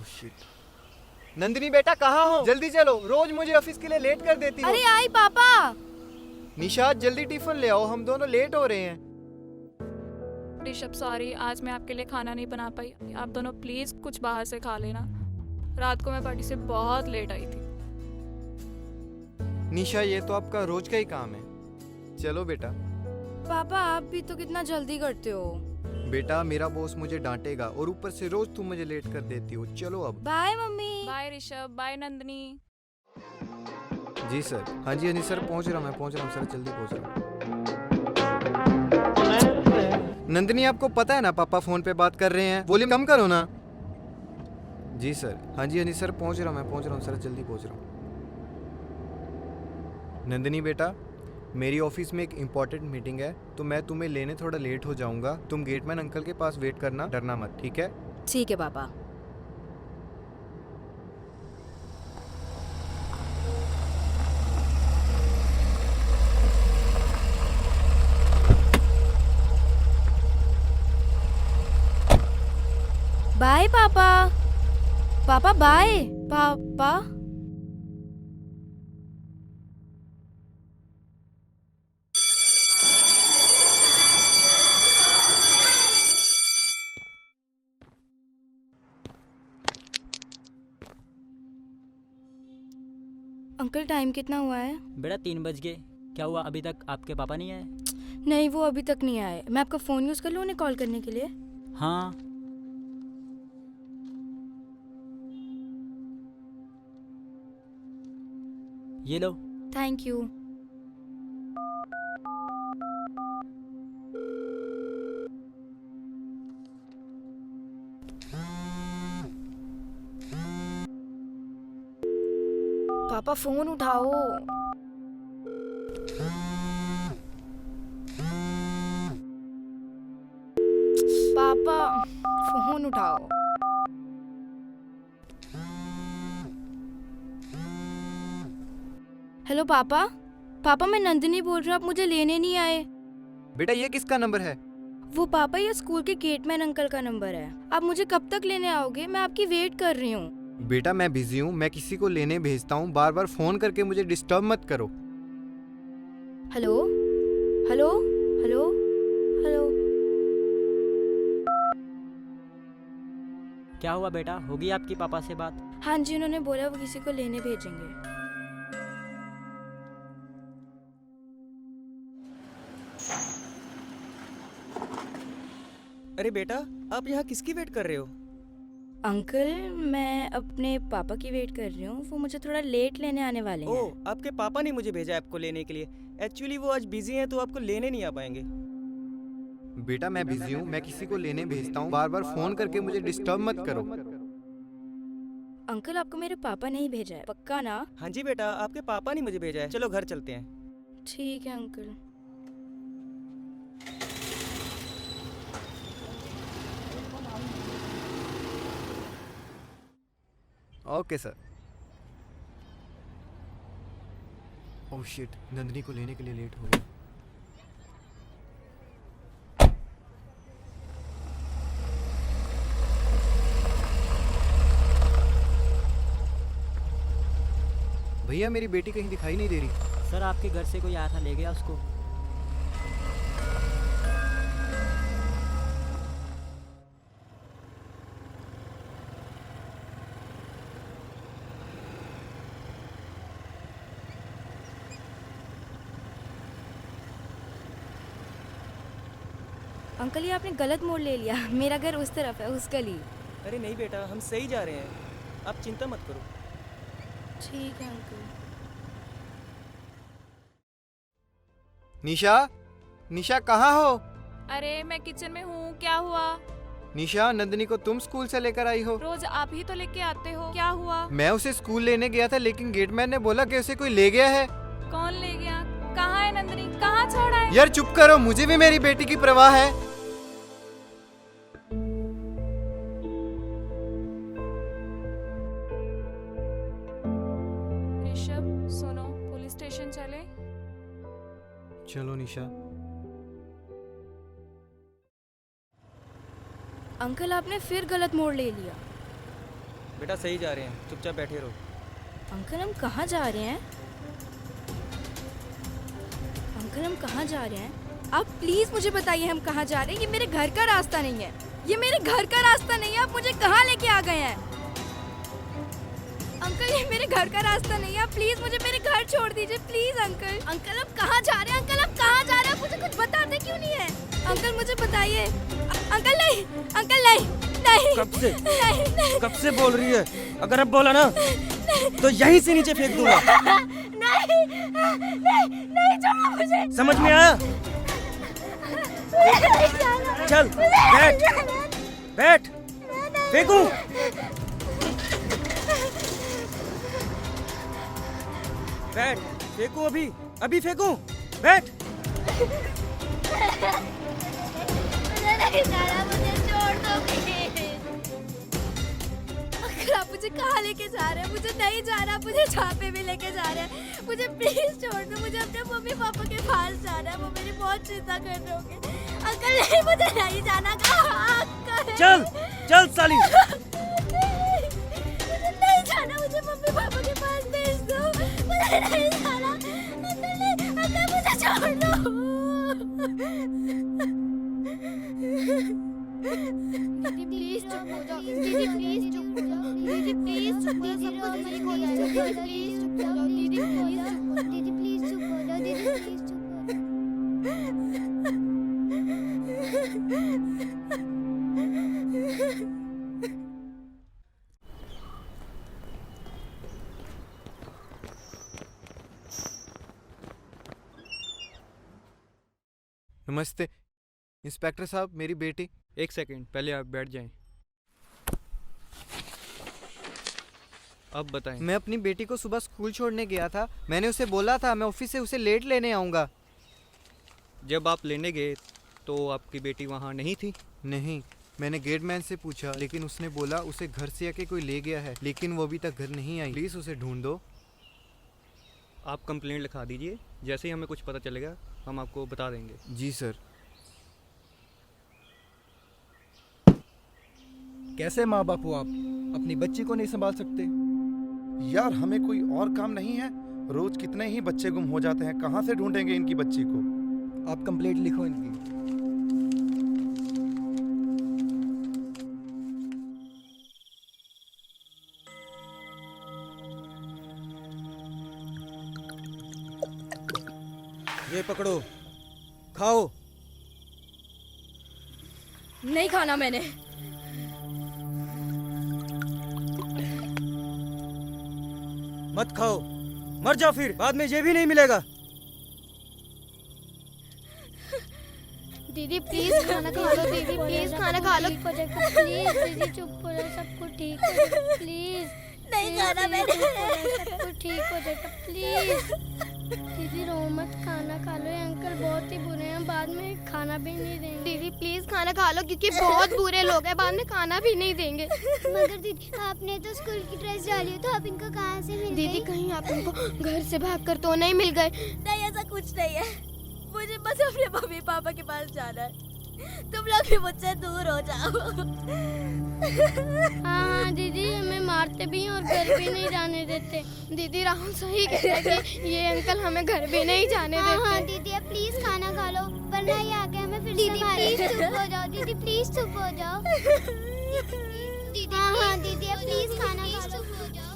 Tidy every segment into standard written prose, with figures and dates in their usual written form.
Shit. Nandini बेटा कहाँ हो? जल्दी चलो, रोज मुझे ऑफिस के लिए लेट कर देती हो। अरे आई पापा। निशाद जल्दी टिफिन ले आओ, हम दोनों लेट हो रहे हैं। ऋषभ सॉरी, आज मैं आपके लिए खाना नहीं बना पाई। आप दोनों प्लीज कुछ बाहर से खा लेना। रात को मैं पार्टी से बहुत लेट आई थी। निशा ये तो आपका रोज का ही काम है। चलो बेटा। पापा आप भी तो कितना जल्दी करते हो। बेटा मेरा बॉस मुझे डांटेगा और ऊपर से रोज तुम मुझे लेट कर देती हो। चलो अब। Bye mummy. Bye Rishabh, bye Nandini. जी सर। हाँ जी सर, पहुंच रहा हूँ सर, जल्दी पहुंच रहा हूँ। नंदिनी आपको पता है ना पापा फोन पे बात कर रहे हैं, वॉल्यूम कम करो ना। जी सर। हाँ जी सर, पहुंच रहा हूँ सर, जल्दी पहुंच रहा हूँ। नंदिनी बेटा मेरी ऑफिस में एक इम्पोर्टेंट मीटिंग है, तो मैं तुम्हें लेने थोड़ा लेट हो जाऊंगा। तुम गेटमैन अंकल के पास वेट करना, डरना मत, ठीक है? ठीक है पापा। बाय पापा। पापा बाय। पापा अंकल टाइम कितना हुआ है? बेटा 3 बज गए। क्या हुआ, अभी तक आपके पापा नहीं आए? नहीं वो अभी तक नहीं आए। मैं आपका फोन यूज कर लूँ उन्हें कॉल करने के लिए? हाँ। ये लो। Thank you. पापा फोन उठाओ। पापा फोन उठाओ। हेलो पापा। पापा मैं नंदिनी बोल रही हूँ, आप मुझे लेने नहीं आए। बेटा ये किसका नंबर है? वो पापा ये स्कूल के गेटमैन अंकल का नंबर है। आप मुझे कब तक लेने आओगे? मैं आपकी वेट कर रही हूँ। बेटा मैं बिजी हूँ, मैं किसी को लेने भेजता हूँ, बार बार फोन करके मुझे डिस्टर्ब मत करो। Hello hello hello hello. क्या हुआ बेटा, होगी आपकी पापा से बात? हाँ जी उन्होंने बोला वो किसी को लेने भेजेंगे। अरे बेटा, आप यहाँ किसकी वेट कर रहे हो? अंकल मैं अपने पापा की वेट कर रही हूँ, वो मुझे थोड़ा लेट लेने आने वाले हैं। ओह, आपके पापा ने मुझे भेजा है आपको लेने के लिए। एक्चुअली वो आज बिजी हैं तो आपको लेने नहीं आ पाएंगे। बेटा मैं बिजी हूँ, मैं किसी को लेने भेजता हूँ, बार बार फोन करके मुझे डिस्टर्ब मत करो। अंकल आपको मेरे पापा नहीं भेजा है, पक्का ना? हाँ जी बेटा, आपके पापा ने मुझे भेजा है। चलो घर चलते हैं। ठीक है uncle. Okay sir. Oh shit, Nandini को लेने के लिए लेट हो गया। भैया मेरी बेटी कहीं दिखाई नहीं दे रही। सर आपके घर से कोई आया था, ले गया उसको। अंकल ये आपने गलत मोड़ ले लिया। मेरा घर उस तरफ है, उस गली। अरे नहीं बेटा, हम सही जा रहे हैं, आप चिंता मत करो। ठीक है अंकल। निशा, निशा कहाँ हो? अरे मैं किचन में हूँ, क्या हुआ? निशा नंदिनी को तुम स्कूल से लेकर आई हो? रोज आप ही तो लेके आते हो, क्या हुआ? मैं उसे स्कूल लेने गया था, लेकिन गेटमैन ने बोला कि उसे कोई ले गया है। कौन ले गया? कहाँ है नंदिनी, कहाँ छोड़ा है? यार चुप करो, मुझे भी मेरी बेटी की परवाह है। ऋषभ सुनो, पुलिस स्टेशन चले? चलो निशा। अंकल आपने फिर गलत मोड़ ले लिया। बेटा सही जा रहे हैं, चुपचाप बैठे रहो। अंकल हम कहाँ जा रहे हैं? अंकल हम कहाँ जा रहे हैं? आप प्लीज मुझे बताइए हम कहाँ जा रहे हैं। ये मेरे घर का रास्ता नहीं है, ये मेरे घर का रास्ता नहीं है। आप मुझे कहाँ लेके आ गए हैं? अंकल ये मेरे घर का रास्ता नहीं है, आप प्लीज मुझे मेरे घर छोड़ दीजिए प्लीज अंकल। अंकल आप कहाँ जा रहे हैं? अंकल आप कहाँ जा रहे हैं? मुझे कुछ बताते क्यों नहीं है? अंकल मुझे बताइए। अंकल नहीं, अंकल नहीं, नहीं। कब से नहीं, नहीं, कब से बोल रही है? अगर अब बोला ना तो यहीं से नीचे फेंक दूंगा। नहीं, नहीं, नहीं छोड़ो मुझे। समझ में आया? चल बैठ, बैठ, फेंकू। बैठ, फेंकू अभी, अभी फेंकू। बैठ। नहीं जाना, मुझे छोड़ दो प्लीज। अंकल आप मुझे कहाँ लेके जा रहे हैं? मुझे नहीं जाना, मुझे जहाँ पे भी लेके जा रहे हैं मुझे प्लीज छोड़ दो। मुझे अपने मम्मी पापा के पास जाना है, वो मेरी बहुत चिंता कर रहे होंगे। अंकल नहीं, मुझे नहीं जाना। कहाँ अंकल? चल, चल साली। मुझे नहीं जाना, मुझे मम्मी पापा के पास भेज दो। मुझे नहीं जाना अंकल, नहीं अंकल मुझे छोड़ दो। दीदी प्लीज चुप हो जाओ, दीदी प्लीज चुप हो जाओ, दीदी प्लीज चुप हो जाओ, दीदी प्लीज चुप हो जाओ, दीदी प्लीज चुप हो जाओ, दीदी प्लीज चुप हो जाओ। नमस्ते इंस्पेक्टर साहब, मेरी बेटी। एक सेकंड, पहले आप बैठ जाएं। अब बताएं। मैं अपनी बेटी को सुबह स्कूल छोड़ने गया था। मैंने उसे बोला था मैं ऑफिस से उसे लेट लेने आऊँगा। जब आप लेने गए तो आपकी बेटी वहाँ नहीं थी? नहीं, मैंने गेटमैन से पूछा लेकिन उसने बोला उसे घर से आके कोई ले गया है, लेकिन वो अभी तक घर नहीं आई। प्लीज़ उसे ढूंढ दो। आप कंप्लेंट लिखा दीजिए, जैसे ही हमें कुछ पता चलेगा हम आपको बता देंगे। जी सर। कैसे माँ बाप हो आप? अपनी बच्ची को नहीं संभाल सकते? यार हमें कोई और काम नहीं है? रोज कितने ही बच्चे गुम हो जाते हैं, कहाँ से ढूंढेंगे इनकी बच्ची को? आप कंप्लेंट लिखो इनकी। ये पकड़ो, खाओ। नहीं खाना मैंने। मत खाओ, मर जाओ फिर, बाद में ये भी नहीं मिलेगा। दीदी प्लीज खाना खा लो, दीदी प्लीज खाना खा लो। प्लीज दीदी चुप हो जाओ, सब कुछ ठीक हो जाएगा प्लीज। नहीं खाना मैंने। सब कुछ ठीक हो जाएगा प्लीज। दीदी रो मत, खाना खा लो। ये अंकल बहुत ही बुरे हैं, बाद में खाना भी नहीं देंगे। दीदी प्लीज खाना खा लो, क्योंकि बहुत बुरे लोग हैं, बाद में खाना भी नहीं देंगे। मगर दीदी आपने तो स्कूल की ड्रेस डाली है, तो आप इनको कहाँ से मिल दीदी गई? कहीं आप इनको घर से भागकर तो नहीं मिल गए? नहीं ऐसा कुछ नहीं है, मुझे बस अपने मम्मी पापा के पास जाना है। तुम लोग भी मुझसे दूर हो जाओ। हाँ दीदी, हमें मारते भी हैं और घर भी नहीं जाने देते। दीदी राहुल सही कह रहा है कि ये अंकल हमें घर भी नहीं जाने देते। हाँ दीदी आप प्लीज खाना खा लो, वरना ये आके हमें फिर दीदी प्लीज चुप हो जाओ, दीदी प्लीज चुप हो जाओ। दीदी हाँ दीदी आप प्लीज खाना खा लो, चुप हो जाओ।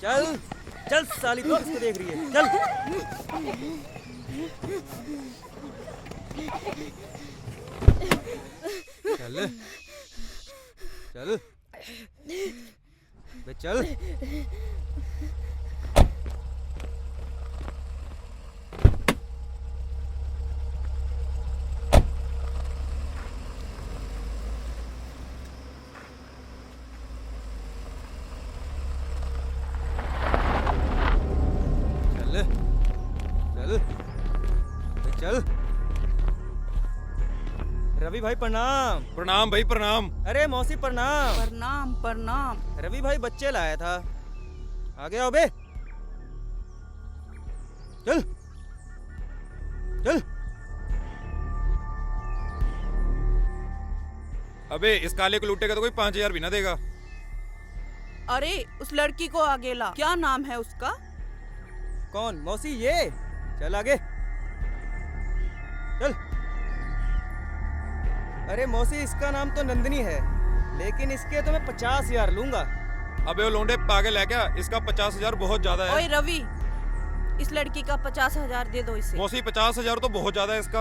चल, चल साली, तो किसको देख रही है? चल। चल, चल, बे चल। चल, चल, बे चल। रवि भाई प्रणाम। प्रणाम भाई प्रणाम। अरे मौसी प्रणाम। प्रणाम प्रणाम। रवि भाई बच्चे लाया था। आगे आओ बे। चल चल। अबे इस काले को लूटेगा तो कोई 5,000 भी ना देगा। अरे उस लड़की को आगे ला। क्या नाम है उसका? कौन मौसी? ये चल आगे चल। अरे मौसी इसका नाम तो नंदिनी है, लेकिन इसके तो मैं 50,000 लूंगा। अबे वो लोंडे पागल है क्या? इसका 50,000 बहुत ज्यादा है। ओए रवि, इस लड़की का 50,000 दे दो इसे। मौसी 50,000 तो बहुत ज्यादा है इसका।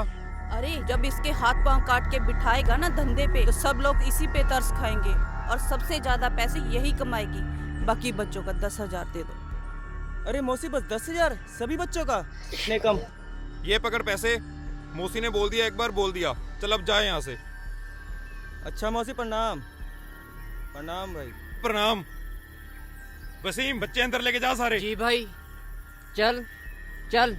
अरे जब इसके हाथ पांव काट के बिठाएगा ना धंधे पे, तो सब लोग इसी पे तरस खाएंगे और सबसे ज्यादा पैसे यही कमाएगी। बाकी बच्चों का 10,000 दे दो। अरे मौसी बस 10,000 सभी बच्चों का? इतने कम? ये पकड़ पैसे। मौसी ने बोल दिया, एक बार बोल दिया। चल अब जाए यहाँ से। अच्छा मौसी प्रणाम। प्रणाम भाई। प्रणाम। वसीम बच्चे अंदर लेके जा सारे। जी भाई। चल चल।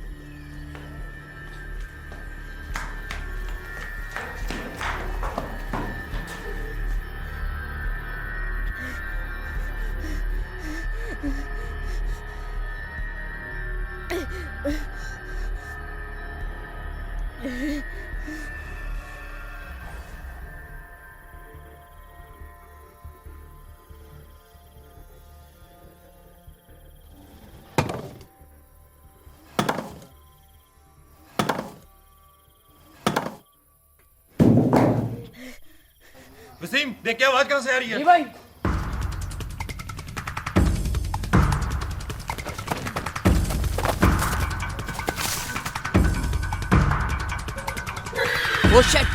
वसीम देख क्या आवाज कहां से आ रही है? जी भाई। वो शिट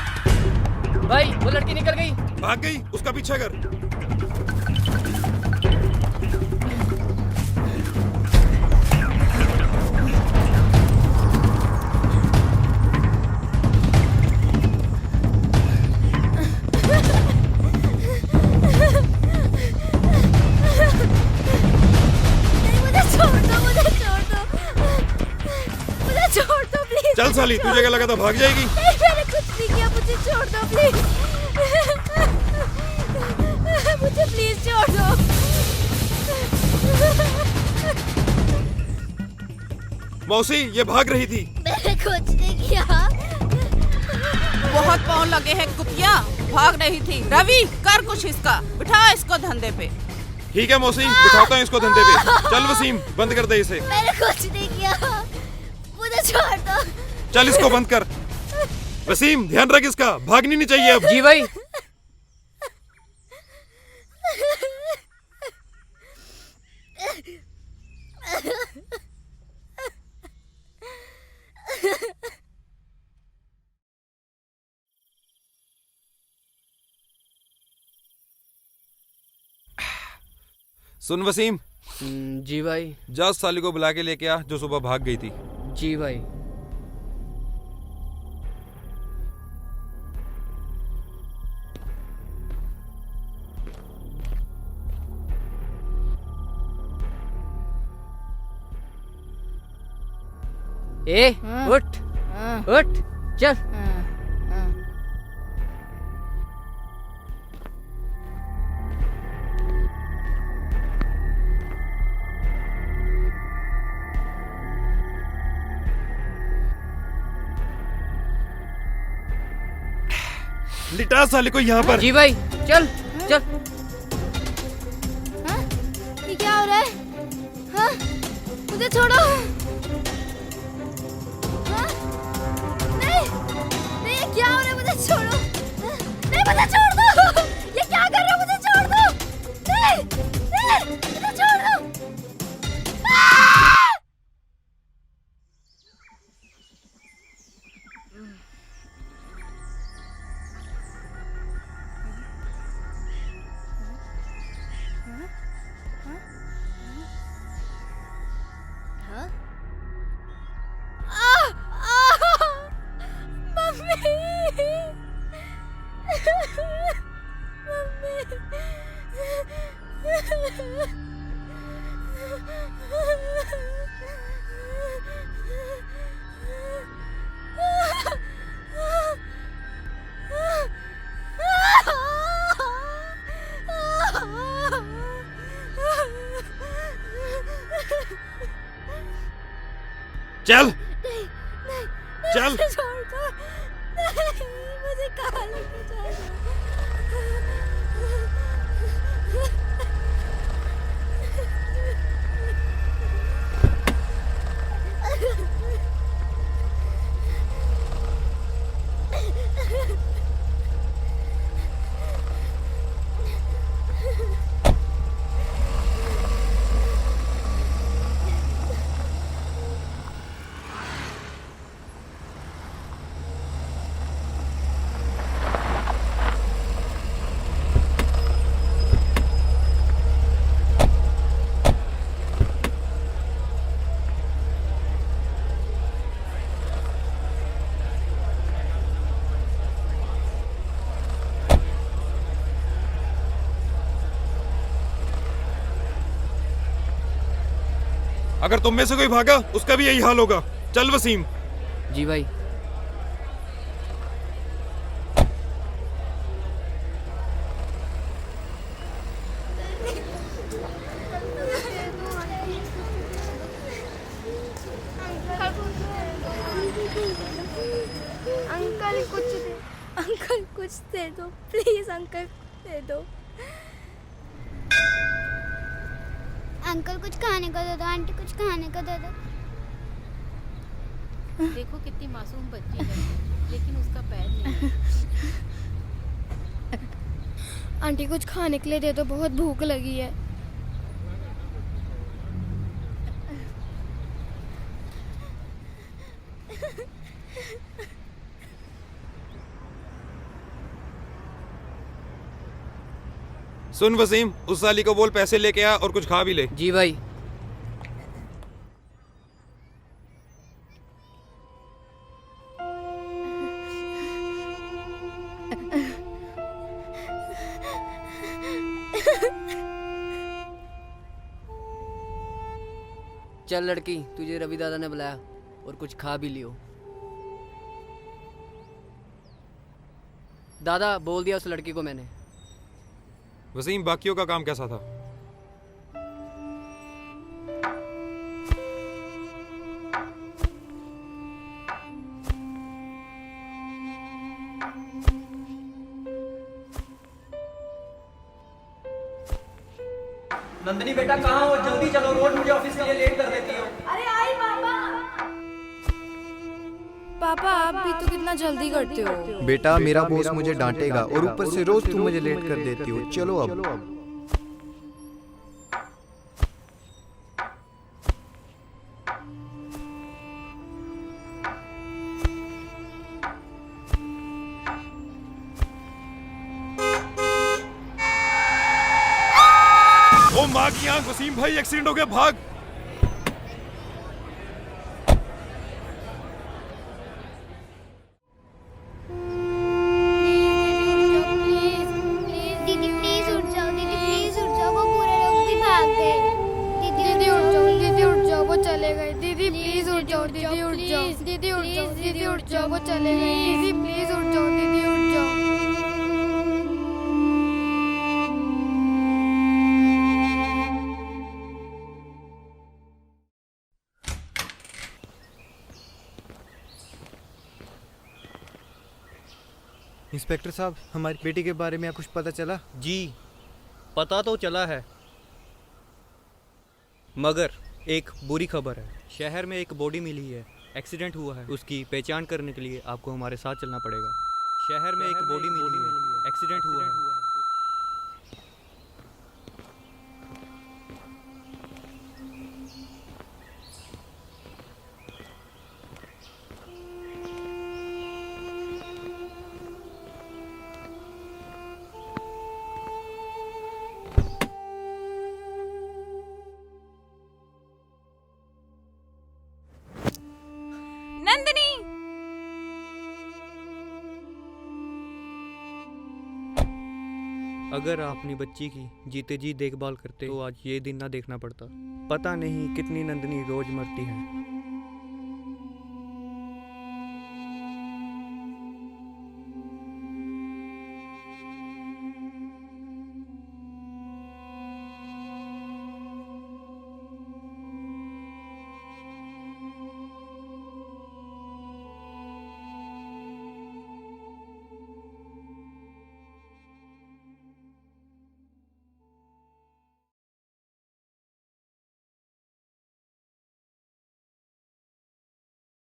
भाई वो लड़की निकल गई। भाग गई, उसका पीछा कर। चल साली, तुझे क्या लगा था भाग जाएगी? नहीं, मैंने कुछ नहीं किया, मुझे छोड़ दो प्लीज। मुझे प्लीज छोड़ दो। मौसी ये भाग रही थी। मैंने कुछ नहीं किया। बहुत पाँव लगे हैं कुतिया। भाग रही थी। रवि कर कुछ इसका, बिठा इसको धंधे पे। ठीक है मौसी, बिठाता हूँ इसको धंधे पे। चल वसीम बंद कर दे इसे। मैंने कुछ नहीं किया, मुझे छोड़ दो। चल इसको बंद कर। वसीम ध्यान रख इसका, भागनी नहीं चाहिए अब। जी भाई। सुन वसीम। जी भाई। जा साली को बुला के लेके आ जो सुबह भाग गई थी। जी भाई। ए उठ उठ चल। लिटा साली को यहाँ पर। जी भाई चल चल। हाँ? ये क्या हो रहा है? हाँ? मुझे छोड़ो। हाँ? नहीं नहीं, ये क्या हो रहा है? मुझे छोड़ो। नहीं मुझे छोड़ दो। ये क्या कर रहे हो? मुझे छोड़ दो। नहीं नहीं, मुझे छोड़ दो। मम्मी चल नहीं, चल। मुझे छोड़ दो। नहीं, मुझे कहाँ लेके जा रहे हो? अगर तुम में से कोई भागा उसका भी यही हाल होगा। चल वसीम। जी भाई। अंकल कुछ दे। अंकल कुछ दे दो प्लीज, अंकल दे दो। अंकल कुछ खाने को दे दो, आंटी कुछ खाने को दे दो। देखो कितनी मासूम बच्ची है, लेकिन उसका पैर नहीं। आंटी कुछ खाने के लिए दे दो, बहुत भूख लगी है। सुन वसीम, उस साली को बोल पैसे लेके आ और कुछ खा भी ले। जी भाई। चल लड़की, तुझे रवि दादा ने बुलाया और कुछ खा भी लियो। दादा बोल दिया उस लड़की को मैंने। वसीम, बाकियों का काम कैसा था? नंदिनी बेटा कहाँ हो? जल्दी चलो, रोड मुझे ऑफिस के लिए लेट कर देती हो। अरे आई पापा। पापा आप भी तो कितना जल्दी करते हो। बेटा मेरा बॉस मुझे डांटेगा और ऊपर से रोज तुम मुझे लेट कर देती हो। चलो अब। ओ माँ की आंख, वसीम भाई एक्सीडेंट हो गया, भाग। दीदी प्लीज उठ जाओ, दीदी प्लीज उठ जाओ, वो पूरे लोग भी भाग गए। दीदी उठ जाओ, दीदी उठ जाओ, वो चले गए। दीदी प्लीज उठ जाओ, दीदी उठ जाओ, दीदी उठ जाओ, दीदी उठ जाओ, वो चले गए। दीदी प्लीज उठ जाओ, दीदी उठ जाओ। इंस्पेक्टर साहब, हमारी बेटी के बारे में आप कुछ पता चला? जी पता तो चला है, मगर एक बुरी खबर है। शहर में एक बॉडी मिली है, एक्सीडेंट हुआ है। उसकी पहचान करने के लिए आपको हमारे साथ चलना पड़ेगा। शहर में एक बॉडी मिली है, एक्सीडेंट हुआ है। नंदिनी, अगर आप अपनी बच्ची की जीते जी देखभाल करते तो आज ये दिन ना देखना पड़ता। पता नहीं कितनी नंदिनी रोज मरती हैं।